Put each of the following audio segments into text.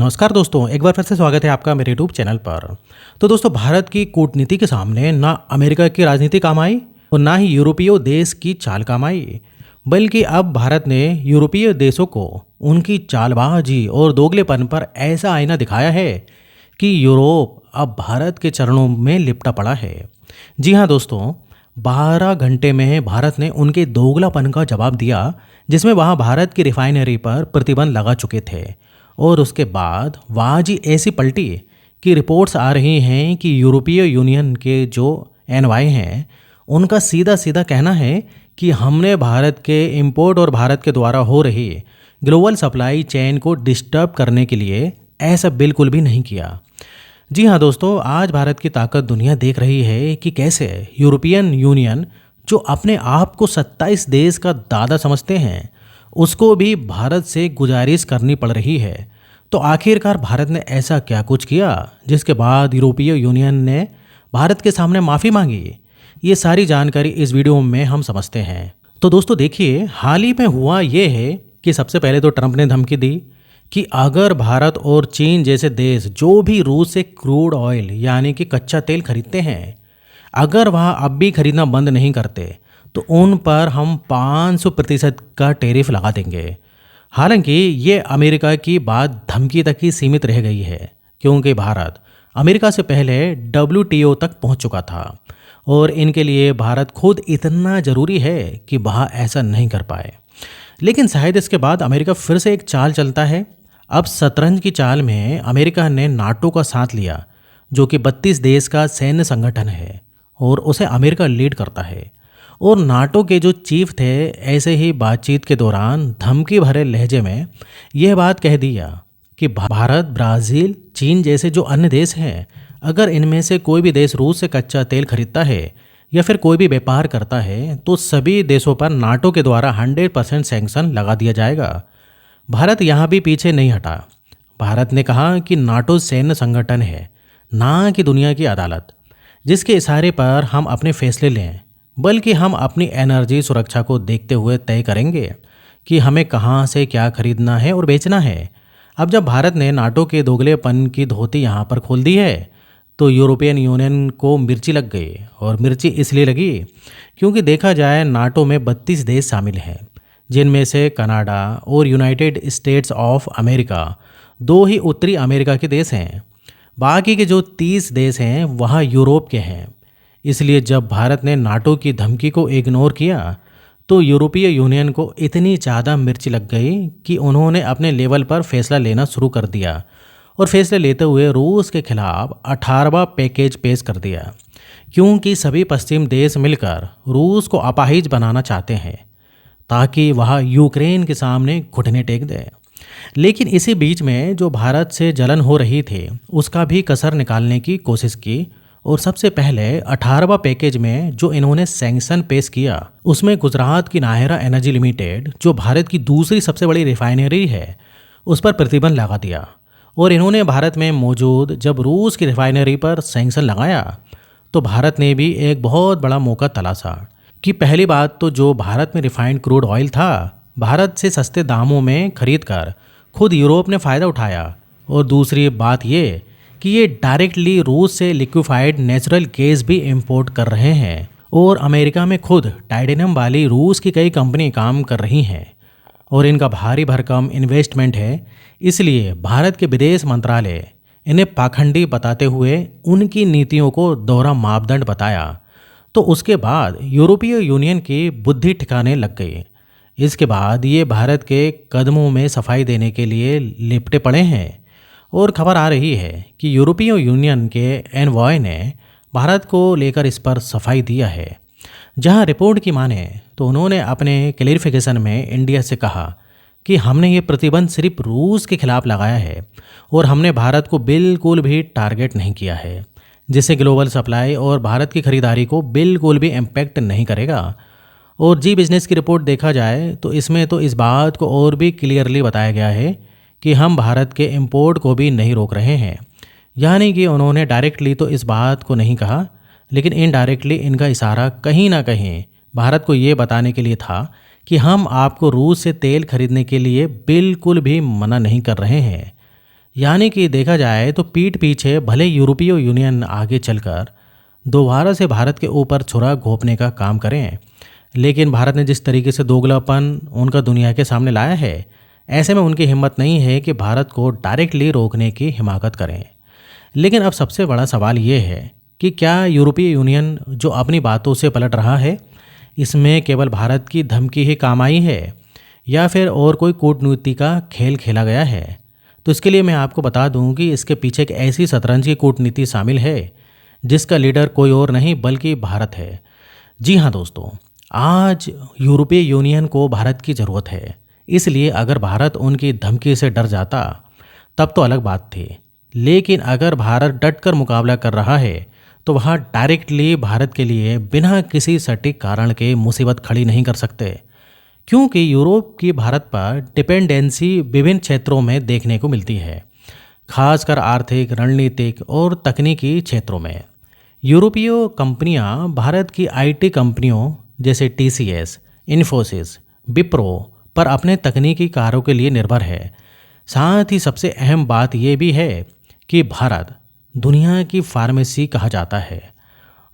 नमस्कार दोस्तों, एक बार फिर से स्वागत है आपका मेरे यूट्यूब चैनल पर। तो दोस्तों, भारत की कूटनीति के सामने ना अमेरिका की राजनीति काम आई और ना ही यूरोपीय देश की चाल काम आई, बल्कि अब भारत ने यूरोपीय देशों को उनकी चालबाजी और दोगलेपन पर ऐसा आईना दिखाया है कि यूरोप अब भारत के चरणों में लिपटा पड़ा है। जी हाँ दोस्तों, 12 घंटे में भारत ने उनके दोगलापन का जवाब दिया, जिसमें वहाँ भारत की रिफाइनरी पर प्रतिबंध लगा चुके थे। और उसके बाद आवाज़ ही ऐसी पलटी कि रिपोर्ट्स आ रही हैं कि यूरोपीय यूनियन के जो एनवाई हैं, उनका सीधा सीधा कहना है कि हमने भारत के इंपोर्ट और भारत के द्वारा हो रही ग्लोबल सप्लाई चेन को डिस्टर्ब करने के लिए ऐसा बिल्कुल भी नहीं किया। जी हाँ दोस्तों, आज भारत की ताकत दुनिया देख रही है कि कैसे यूरोपियन यूनियन, जो अपने आप को 27 देश का दादा समझते हैं, उसको भी भारत से गुजारिश करनी पड़ रही है। तो आखिरकार भारत ने ऐसा क्या कुछ किया जिसके बाद यूरोपीय यूनियन ने भारत के सामने माफ़ी मांगी? ये सारी जानकारी इस वीडियो में हम समझते हैं। तो दोस्तों देखिए, हाल ही में हुआ ये है कि सबसे पहले तो ट्रंप ने धमकी दी कि अगर भारत और चीन जैसे देश जो भी रूस से क्रूड ऑयल यानी कि कच्चा तेल खरीदते हैं, अगर वह अब भी खरीदना बंद नहीं करते तो उन पर हम 500% का टैरिफ लगा देंगे। हालांकि ये अमेरिका की बात धमकी तक ही सीमित रह गई है, क्योंकि भारत अमेरिका से पहले WTO तक पहुंच चुका था और इनके लिए भारत खुद इतना ज़रूरी है कि वह ऐसा नहीं कर पाए। लेकिन शायद इसके बाद अमेरिका फिर से एक चाल चलता है। अब शतरंज की चाल में अमेरिका ने नाटो का साथ लिया, जो कि 32 देश का सैन्य संगठन है और उसे अमेरिका लीड करता है। और नाटो के जो चीफ थे, ऐसे ही बातचीत के दौरान धमकी भरे लहजे में यह बात कह दिया कि भारत, ब्राज़ील, चीन जैसे जो अन्य देश हैं, अगर इनमें से कोई भी देश रूस से कच्चा तेल खरीदता है या फिर कोई भी व्यापार करता है तो सभी देशों पर नाटो के द्वारा 100% सैंक्शन लगा दिया जाएगा। भारत यहाँ भी पीछे नहीं हटा। भारत ने कहा कि नाटो सैन्य संगठन है, ना कि दुनिया की अदालत, जिसके इशारे पर हम अपने फैसले लें, बल्कि हम अपनी एनर्जी सुरक्षा को देखते हुए तय करेंगे कि हमें कहाँ से क्या खरीदना है और बेचना है। अब जब भारत ने नाटो के दोगलेपन की धोती यहाँ पर खोल दी है तो यूरोपियन यूनियन को मिर्ची लग गई। और मिर्ची इसलिए लगी क्योंकि देखा जाए नाटो में 32 देश शामिल हैं, जिनमें से कनाडा और यूनाइटेड स्टेट्स ऑफ अमेरिका, दो ही उत्तरी अमेरिका के देश हैं। बाकी के जो 30 देश हैं वह यूरोप के हैं। इसलिए जब भारत ने नाटो की धमकी को इग्नोर किया तो यूरोपीय यूनियन को इतनी ज़्यादा मिर्च लग गई कि उन्होंने अपने लेवल पर फैसला लेना शुरू कर दिया और फैसले लेते हुए रूस के खिलाफ 18वां पैकेज पेश कर दिया, क्योंकि सभी पश्चिम देश मिलकर रूस को अपाहिज बनाना चाहते हैं ताकि वह यूक्रेन के सामने घुटने टेक दे। लेकिन इसी बीच में जो भारत से जलन हो रही थी, उसका भी कसर निकालने की कोशिश की। और सबसे पहले 18वां पैकेज में जो इन्होंने सैंक्शन पेश किया, उसमें गुजरात की नायरा एनर्जी लिमिटेड, जो भारत की दूसरी सबसे बड़ी रिफाइनरी है, उस पर प्रतिबंध लगा दिया। और इन्होंने भारत में मौजूद जब रूस की रिफाइनरी पर सैंक्शन लगाया तो भारत ने भी एक बहुत बड़ा मौका तलाशा कि पहली बात तो जो भारत में रिफाइंड क्रूड ऑयल था, भारत से सस्ते दामों में खरीद कर खुद यूरोप ने फ़ायदा उठाया। और दूसरी बात ये कि ये डायरेक्टली रूस से लिक्विफाइड नेचुरल गैस भी इंपोर्ट कर रहे हैं और अमेरिका में खुद टाइटेनियम वाली रूस की कई कंपनी काम कर रही हैं और इनका भारी भरकम इन्वेस्टमेंट है। इसलिए भारत के विदेश मंत्रालय इन्हें पाखंडी बताते हुए उनकी नीतियों को दोहरा मापदंड बताया। तो उसके बाद यूरोपीय यूनियन की बुद्धि ठिकाने लग गई। इसके बाद ये भारत के कदमों में सफाई देने के लिए लिपटे पड़े हैं। और खबर आ रही है कि यूरोपीय यूनियन के एनवॉय ने भारत को लेकर इस पर सफाई दिया है। जहां रिपोर्ट की माने तो उन्होंने अपने क्लेरिफिकेशन में इंडिया से कहा कि हमने ये प्रतिबंध सिर्फ रूस के खिलाफ लगाया है और हमने भारत को बिल्कुल भी टारगेट नहीं किया है, जिससे ग्लोबल सप्लाई और भारत की खरीदारी को बिल्कुल भी इम्पैक्ट नहीं करेगा। और जी बिजनेस की रिपोर्ट देखा जाए तो इसमें तो इस बात को और भी क्लियरली बताया गया है कि हम भारत के इंपोर्ट को भी नहीं रोक रहे हैं। यानी कि उन्होंने डायरेक्टली तो इस बात को नहीं कहा, लेकिन इनडायरेक्टली इनका इशारा कहीं ना कहीं भारत को ये बताने के लिए था कि हम आपको रूस से तेल खरीदने के लिए बिल्कुल भी मना नहीं कर रहे हैं। यानी कि देखा जाए तो पीठ पीछे भले यूरोपीय यूनियन आगे चलकर दोबारा से भारत के ऊपर छुरा घोंपने का काम करें, लेकिन भारत ने जिस तरीके से दोगलापन उनका दुनिया के सामने लाया है, ऐसे में उनकी हिम्मत नहीं है कि भारत को डायरेक्टली रोकने की हिमाकत करें। लेकिन अब सबसे बड़ा सवाल ये है कि क्या यूरोपीय यूनियन जो अपनी बातों से पलट रहा है, इसमें केवल भारत की धमकी ही काम आई है या फिर और कोई कूटनीति का खेल खेला गया है? तो इसके लिए मैं आपको बता दूं कि इसके पीछे एक ऐसी शतरंज की कूटनीति शामिल है जिसका लीडर कोई और नहीं बल्कि भारत है। जी हाँ दोस्तों, आज यूरोपीय यूनियन को भारत की ज़रूरत है। इसलिए अगर भारत उनकी धमकी से डर जाता तब तो अलग बात थी, लेकिन अगर भारत डटकर मुकाबला कर रहा है तो वह डायरेक्टली भारत के लिए बिना किसी सटीक कारण के मुसीबत खड़ी नहीं कर सकते, क्योंकि यूरोप की भारत पर डिपेंडेंसी विभिन्न क्षेत्रों में देखने को मिलती है, खासकर आर्थिक, रणनीतिक और तकनीकी क्षेत्रों में। यूरोपीय कंपनियां भारत की आईटी कंपनियों जैसे टीसीएस, इन्फोसिस, विप्रो पर अपने तकनीकी कार्यों के लिए निर्भर है। साथ ही सबसे अहम बात यह भी है कि भारत दुनिया की फार्मेसी कहा जाता है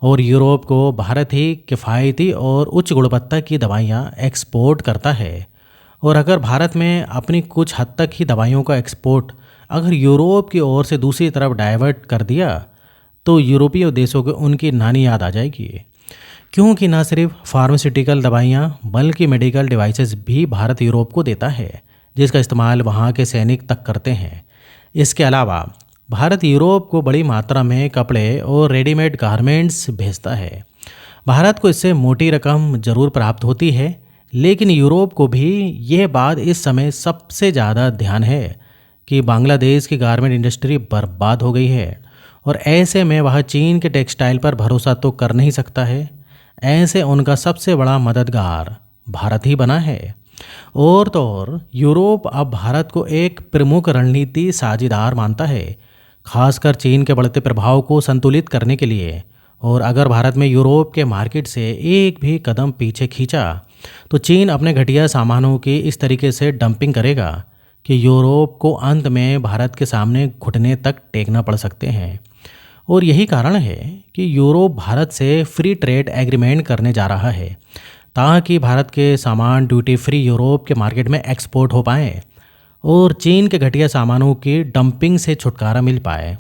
और यूरोप को भारत ही किफ़ायती और उच्च गुणवत्ता की दवाइयाँ एक्सपोर्ट करता है। और अगर भारत में अपनी कुछ हद तक ही दवाइयों का एक्सपोर्ट अगर यूरोप की ओर से दूसरी तरफ डाइवर्ट कर दिया तो यूरोपीय देशों को उनकी नानी याद आ जाएगी, क्योंकि न सिर्फ फार्मास्यूटिकल दवाइयाँ बल्कि मेडिकल डिवाइसेस भी भारत यूरोप को देता है, जिसका इस्तेमाल वहाँ के सैनिक तक करते हैं। इसके अलावा भारत यूरोप को बड़ी मात्रा में कपड़े और रेडीमेड गारमेंट्स भेजता है। भारत को इससे मोटी रकम जरूर प्राप्त होती है, लेकिन यूरोप को भी यह बात इस समय सबसे ज़्यादा ध्यान है कि बांग्लादेश की गारमेंट इंडस्ट्री बर्बाद हो गई है और ऐसे में वह चीन के टेक्सटाइल पर भरोसा तो कर नहीं सकता है। ऐसे उनका सबसे बड़ा मददगार भारत ही बना है। और तो और यूरोप अब भारत को एक प्रमुख रणनीति साझेदार मानता है, खासकर चीन के बढ़ते प्रभाव को संतुलित करने के लिए। और अगर भारत में यूरोप के मार्केट से एक भी कदम पीछे खींचा तो चीन अपने घटिया सामानों की इस तरीके से डंपिंग करेगा कि यूरोप को अंत में भारत के सामने घुटने तक टेकना पड़ सकते हैं। और यही कारण है कि यूरोप भारत से फ्री ट्रेड एग्रीमेंट करने जा रहा है ताकि भारत के सामान ड्यूटी फ्री यूरोप के मार्केट में एक्सपोर्ट हो पाएँ और चीन के घटिया सामानों की डंपिंग से छुटकारा मिल पाए।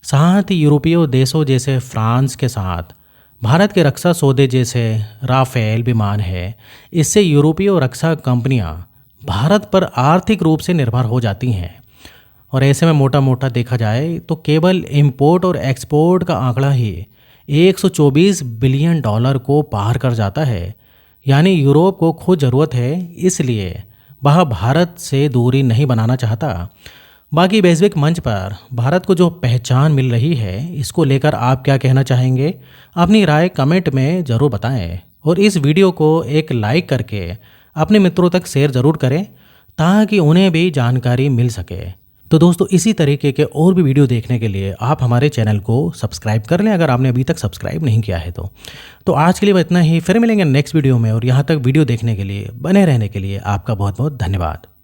साथ ही यूरोपीय देशों जैसे फ्रांस के साथ भारत के रक्षा सौदे जैसे राफेल विमान है, इससे यूरोपीय रक्षा कंपनियां भारत पर आर्थिक रूप से निर्भर हो जाती हैं। और ऐसे में मोटा मोटा देखा जाए तो केवल इंपोर्ट और एक्सपोर्ट का आंकड़ा ही 124 बिलियन डॉलर को पार कर जाता है। यानी यूरोप को खुद ज़रूरत है, इसलिए वह भारत से दूरी नहीं बनाना चाहता। बाकी वैश्विक मंच पर भारत को जो पहचान मिल रही है, इसको लेकर आप क्या कहना चाहेंगे? अपनी राय कमेंट में ज़रूर बताएं और इस वीडियो को एक लाइक करके अपने मित्रों तक शेयर ज़रूर करें ताकि उन्हें भी जानकारी मिल सके। तो दोस्तों, इसी तरीके के और भी वीडियो देखने के लिए आप हमारे चैनल को सब्सक्राइब कर लें अगर आपने अभी तक सब्सक्राइब नहीं किया है तो आज के लिए इतना ही। फिर मिलेंगे नेक्स्ट वीडियो में और यहाँ तक वीडियो देखने के लिए, बने रहने के लिए आपका बहुत बहुत धन्यवाद।